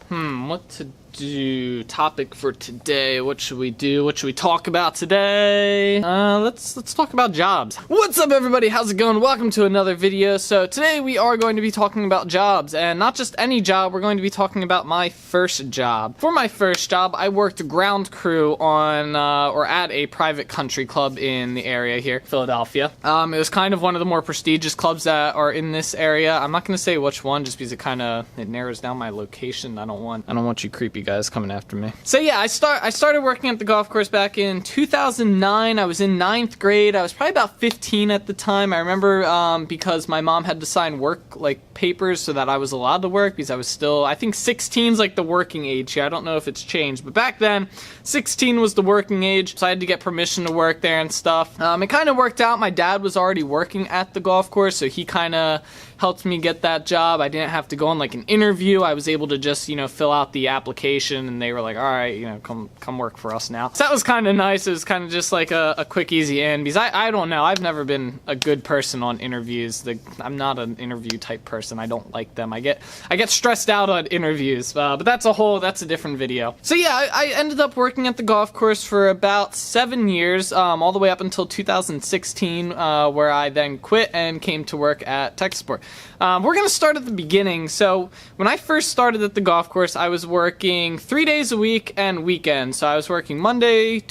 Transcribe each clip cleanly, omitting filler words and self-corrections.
What to do? Topic for today. What should we do? What should we talk about today? Let's talk about jobs. What's up, everybody? How's it going? Welcome to another video. So today we are going to be talking about jobs, and not just any job. We're going to be talking about my first job. For my first job, I worked ground crew on or at a private country club in the area here, Philadelphia. It was kind of one of the more prestigious clubs that are in this area. I'm not going to say which one, just because it narrows down my location. I don't want you creepy guys coming after me. So yeah, I started working at the golf course back in 2009. I was in 9th grade. I was probably about 15 at the time. I remember because my mom had to sign work papers so that I was allowed to work, because I was still, I think 16 is like the working age here. I don't know if it's changed, but back then 16 was the working age, so I had to get permission to work there and stuff. It kind of worked out. My dad was already working at the golf course, so he kind of helped me get that job. I didn't have to go on like an interview. I was able to just, fill out the application, and they were like, all right, come work for us now. So that was kind of nice. It was kind of just like a quick, easy in, because I don't know. I've never been a good person on interviews. I'm not an interview type person. I don't like them. I get stressed out on interviews, but that's a different video. So yeah, I ended up working at the golf course for about 7 years, all the way up until 2016, where I then quit and came to work at Tech Support. We're going to start at the beginning. So when I first started at the golf course, I was working 3 days a week and weekends. So I was working Monday,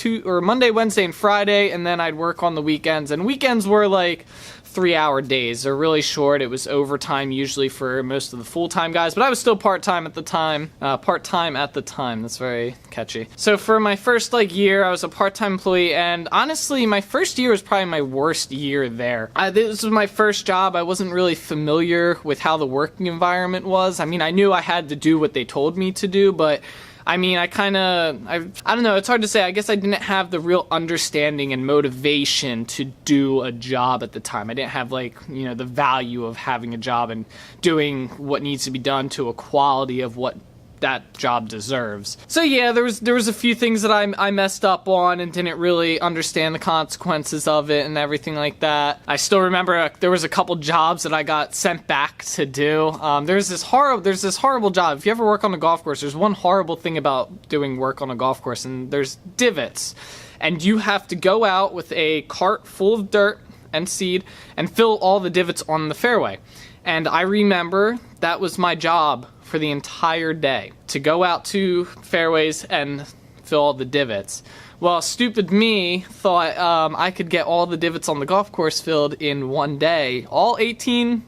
Wednesday, and Friday, and then I'd work on the weekends. And weekends were like 3-hour days. They're really short. It was overtime usually for most of the full-time guys, but I was still part-time at the time. That's very catchy. So for my first year, I was a part-time employee, and honestly, my first year was probably my worst year there. This was my first job. I wasn't really familiar with how the working environment was. I mean, I knew I had to do what they told me to do, but I mean, I don't know, it's hard to say. I guess I didn't have the real understanding and motivation to do a job at the time. I didn't have the value of having a job and doing what needs to be done to a quality of what that job deserves. So yeah, there was a few things that I messed up on and didn't really understand the consequences of it and everything like that. I still remember there was a couple jobs that I got sent back to do. There's this horrible job. If you ever work on a golf course, there's one horrible thing about doing work on a golf course, and there's divots. And you have to go out with a cart full of dirt and seed and fill all the divots on the fairway. And I remember that was my job for the entire day, to go out to fairways and fill all the divots. Well, stupid me thought I could get all the divots on the golf course filled in one day. All 18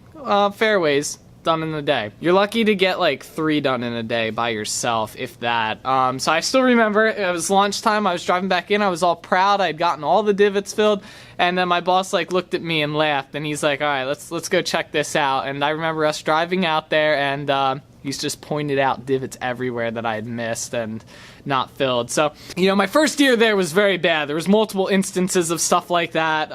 fairways done in a day. You're lucky to get 3 done in a day by yourself, if that. So I still remember it was lunchtime. I was driving back in. I was all proud. I had gotten all the divots filled, and then my boss looked at me and laughed, and he's like, all right, let's go check this out. And I remember us driving out there, and he's just pointed out divots everywhere that I had missed and not filled. So, my first year there was very bad. There was multiple instances of stuff like that.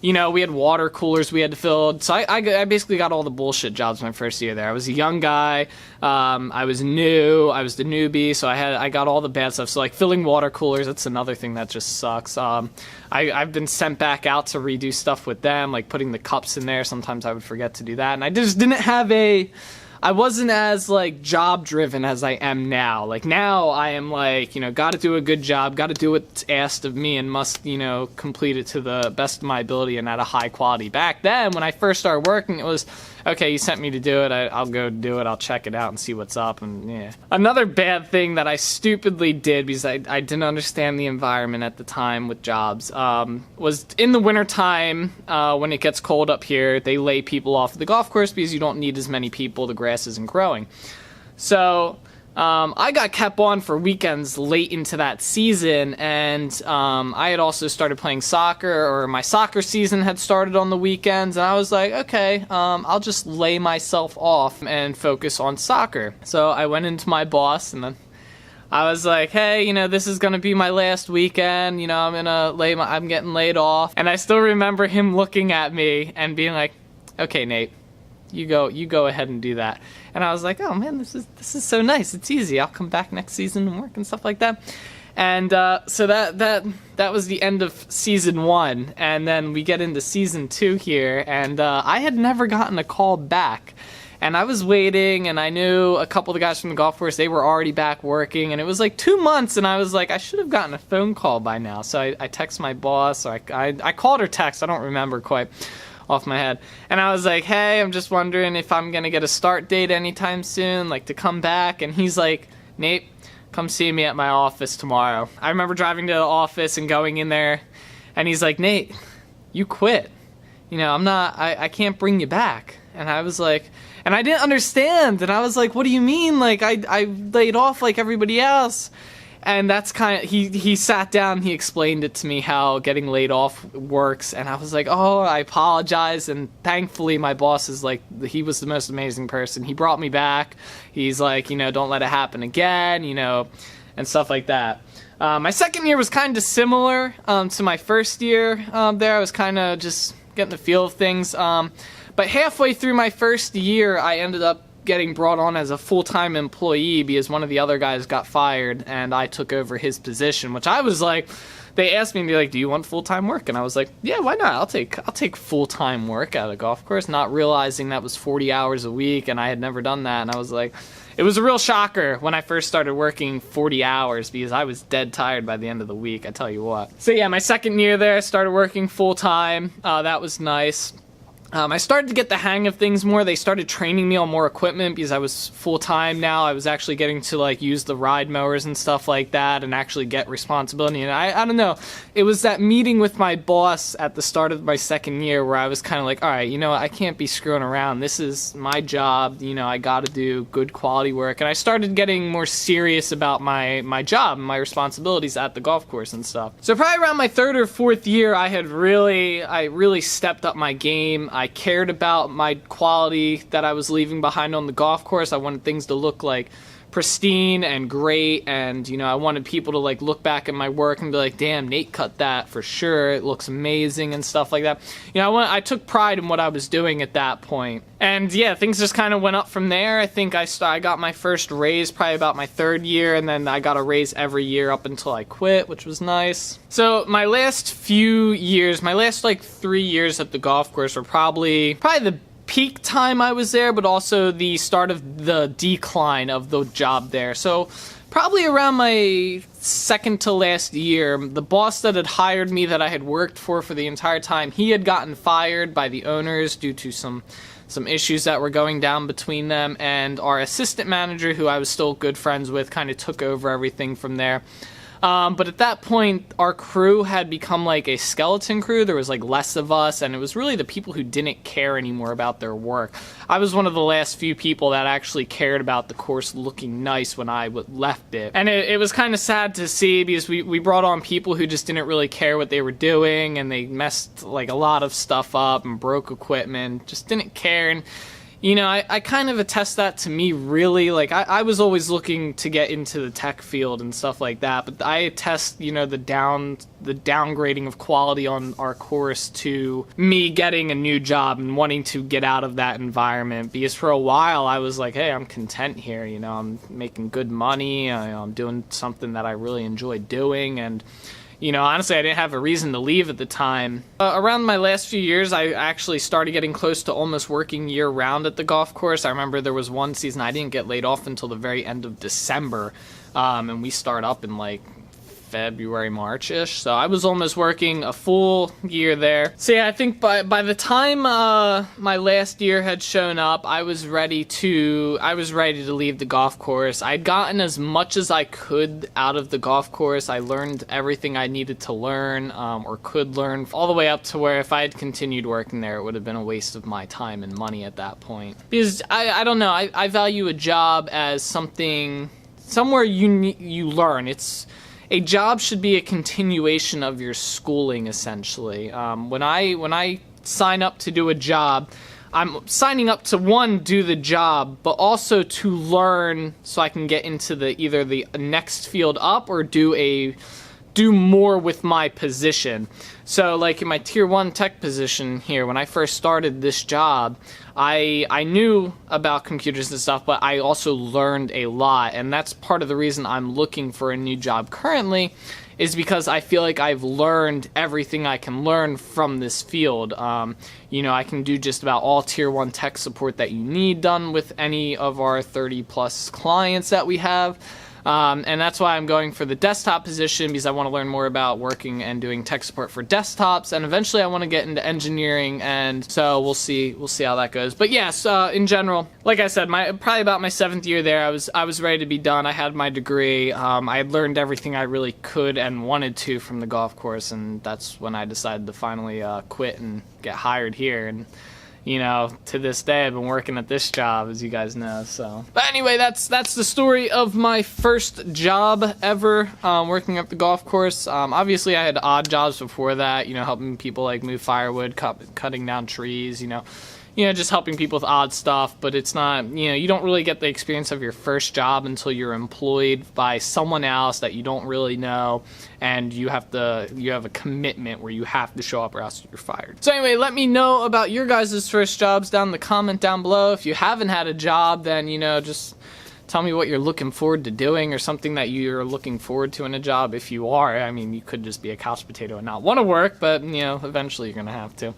We had water coolers we had to fill. So I basically got all the bullshit jobs my first year there. I was a young guy. I was new. I was the newbie. So I got all the bad stuff. So filling water coolers, that's another thing that just sucks. I've been sent back out to redo stuff with them, putting the cups in there. Sometimes I would forget to do that. And I just didn't have I wasn't as job driven as I am now. Now I am gotta do a good job, gotta do what's asked of me, and must, complete it to the best of my ability and at a high quality. Back then, when I first started working, it was, okay, you sent me to do it, I'll go do it, I'll check it out and see what's up, and yeah. Another bad thing that I stupidly did, because I didn't understand the environment at the time with jobs, was in the wintertime, when it gets cold up here, they lay people off the golf course because you don't need as many people, the grass isn't growing. So I got kept on for weekends late into that season, and I had also started playing soccer, or my soccer season had started on the weekends, and I was like, okay, I'll just lay myself off and focus on soccer. So I went into my boss, and then I was like, hey, this is gonna be my last weekend, I'm getting laid off. And I still remember him looking at me and being like, okay, Nate, you go ahead and do that. And I was like, oh man, this is so nice. It's easy. I'll come back next season and work and stuff like that. And so that was the end of season 1, and then we get into season 2 here, and I had never gotten a call back. And I was waiting, and I knew a couple of the guys from the golf course, they were already back working, and it was like 2 months, and I was like, I should have gotten a phone call by now. So I texted my boss, or I called or text, I don't remember quite off my head. And I was like, hey, I'm just wondering if I'm gonna get a start date anytime soon, like to come back. And he's like, Nate, come see me at my office tomorrow. I remember driving to the office and going in there, and he's like, Nate, you quit. You know, I can't bring you back. And I was like, and I didn't understand. And I was like, what do you mean? Like, I laid off like everybody else. And that's kind of, he sat down, he explained it to me how getting laid off works. And I was like, oh, I apologize. And thankfully my boss is like, he was the most amazing person. He brought me back. He's like, you know, don't let it happen again, you know, and stuff like that. My second year was kind of similar to my first year there. I was kind of just getting the feel of things. But halfway through my first year, I ended up getting brought on as a full-time employee because one of the other guys got fired and I took over his position, which I was like, they asked me to be like, do you want full-time work? And I was like, yeah, why not? I'll take full-time work at a golf course, not realizing that was 40 hours a week and I had never done that. And I was like, it was a real shocker when I first started working 40 hours because I was dead tired by the end of the week, I tell you what. So yeah, my second year there, I started working full-time. That was nice. I started to get the hang of things more. They started training me on more equipment because I was full-time now. I was actually getting to like use the ride mowers and stuff like that and actually get responsibility. And I don't know, it was that meeting with my boss at the start of my second year where I was kind of like, all right, you know, I can't be screwing around. This is my job. You know, I got to do good quality work. And I started getting more serious about my job and my responsibilities at the golf course and stuff. So probably around my third or fourth year, I really stepped up my game. I cared about my quality that I was leaving behind on the golf course. I wanted things to look like pristine and great, and you know, I wanted people to like look back at my work and be like, damn, Nate cut that for sure, it looks amazing and stuff like that. You know, I took pride in what I was doing at that point. And yeah, things just kind of went up from there. I think I got my first raise probably about my third year, and then I got a raise every year up until I quit, which was nice. So my last few years, my last like 3 years at the golf course were probably the peak time I was there, but also the start of the decline of the job there. So probably around my second to last year, the boss that had hired me, that I had worked for the entire time, he had gotten fired by the owners due to some issues that were going down between them, and our assistant manager, who I was still good friends with, kind of took over everything from there. But at that point, our crew had become like a skeleton crew. There was like less of us, and it was really the people who didn't care anymore about their work. I was one of the last few people that actually cared about the course looking nice when I left it. And it was kind of sad to see, because we brought on people who just didn't really care what they were doing, and they messed like a lot of stuff up and broke equipment, just didn't care. And you know, I kind of attest that to me, really. Like, I was always looking to get into the tech field and stuff like that, but I attest, you know, the downgrading of quality on our course to me getting a new job and wanting to get out of that environment. Because for a while, I was like, hey, I'm content here, you know, I'm making good money, I'm doing something that I really enjoy doing, and you know, honestly, I didn't have a reason to leave at the time. Around my last few years, I actually started getting close to almost working year-round at the golf course. I remember there was one season I didn't get laid off until the very end of December, and we start up in like February, March-ish, so I was almost working a full year there. So yeah, I think by the time my last year had shown up, I was ready to leave the golf course. I'd gotten as much as I could out of the golf course. I learned everything I needed to learn, or could learn, all the way up to where if I had continued working there, it would have been a waste of my time and money at that point. Because I don't know, I value a job as somewhere you learn. A job should be a continuation of your schooling, essentially. When I sign up to do a job, I'm signing up to, one, do the job, but also to learn so I can get into either the next field up or do more with my position. So like in my tier 1 tech position here, when I first started this job, I knew about computers and stuff, but I also learned a lot, and that's part of the reason I'm looking for a new job currently, is because I feel like I've learned everything I can learn from this field. You know, I can do just about all tier 1 tech support that you need done with any of our 30 plus clients that we have. And that's why I'm going for the desktop position, because I want to learn more about working and doing tech support for desktops, and eventually I want to get into engineering, and so we'll see how that goes. But yes, in general, like I said, probably about my 7th year there, I was ready to be done. I had my degree. I had learned everything I really could and wanted to from the golf course, and that's when I decided to finally quit and get hired here. And you know, to this day, I've been working at this job, as you guys know, so. But anyway, that's the story of my first job ever, working at the golf course. Obviously, I had odd jobs before that, you know, helping people, like, move firewood, cutting down trees, you know, just helping people with odd stuff, but it's not, you know, you don't really get the experience of your first job until you're employed by someone else that you don't really know, and you have a commitment where you have to show up or else you're fired. So anyway, let me know about your guys' first jobs down in the comment down below. If you haven't had a job, then, you know, just tell me what you're looking forward to doing, or something that you're looking forward to in a job. If you are, I mean, you could just be a couch potato and not want to work, but, you know, eventually you're gonna have to.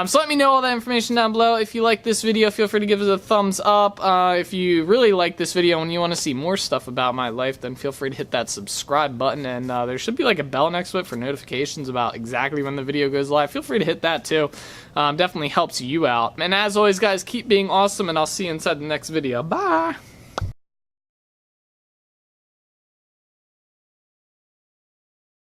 So let me know all that information down below. If you like this video, feel free to give it a thumbs up. If you really like this video and you want to see more stuff about my life, then feel free to hit that subscribe button, and there should be like a bell next to it for notifications about exactly when the video goes live. Feel free to hit that too. Definitely helps you out. And as always, guys, keep being awesome, and I'll see you inside the next video. Bye!